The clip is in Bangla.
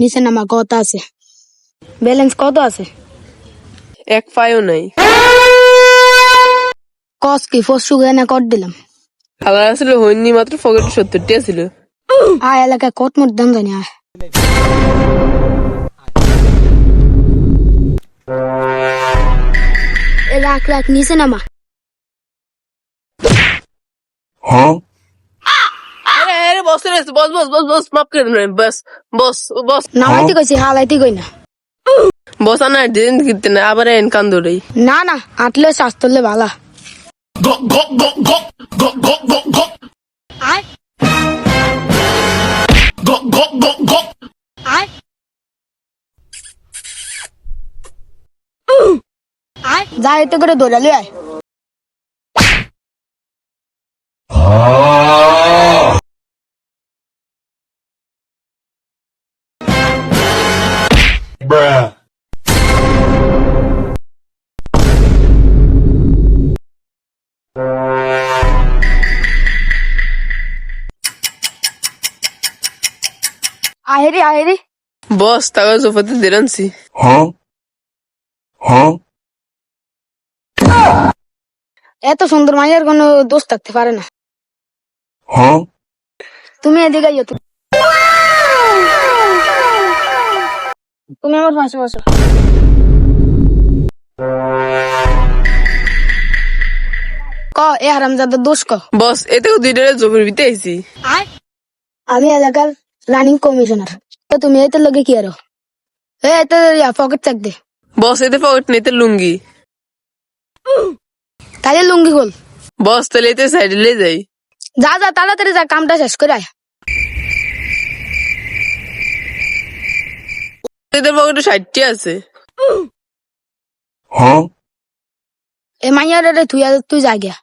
নিচে নামা কত আছে? ব্যালেন্স কত আছে? এক পায়ও নাই। কস কি ফসু না কট দিলাম। হালার আসলে হইনি মাত্র পকেটে 70টি ছিল। আয় এলাকায় কট মোট দাম জানি আয়। রাখ রাখ নিচে নামা। আরে বস রে বস বস বস বস মাফ করে দেন বস বস বস নামাইতে কইছি হালাইতে কই না। বস আনা দিন কিতে না আবার এন কান দৌড়াই। না না আটলে স্বাস্থ্যলে ভালা। আয় আয় আয় যা এতে করে দৌড়ালি আয়। Bruh. আহেরি আহেরি বস টাকা জোফাতে দিরানছি। এত সুন্দর মাইয়ার কোনো দোষ থাকতে পারে না। তুমি এদিকে আইও। তুমি আমার পাশে বসো। ক এ হারামজাদার দোষ ক। বস এতে দুইটারে জোফের ভিতরে আইছি। আমি এলাকার রানিং কমিশনার। তো তুমি এতে লগে কি আরো? এতে পকেট চেক দে। বস এতে পকেট নিতে লুঙ্গি। তাহলে লুঙ্গি খোল। বস তাহলে এতে সাইডে লে যাই। যা যা তাড়াতাড়ি যা কামটা শেষ করে আয়। এদের পকেটে 60টি আছে। এ মাইয়ারে তুই যা গিয়া।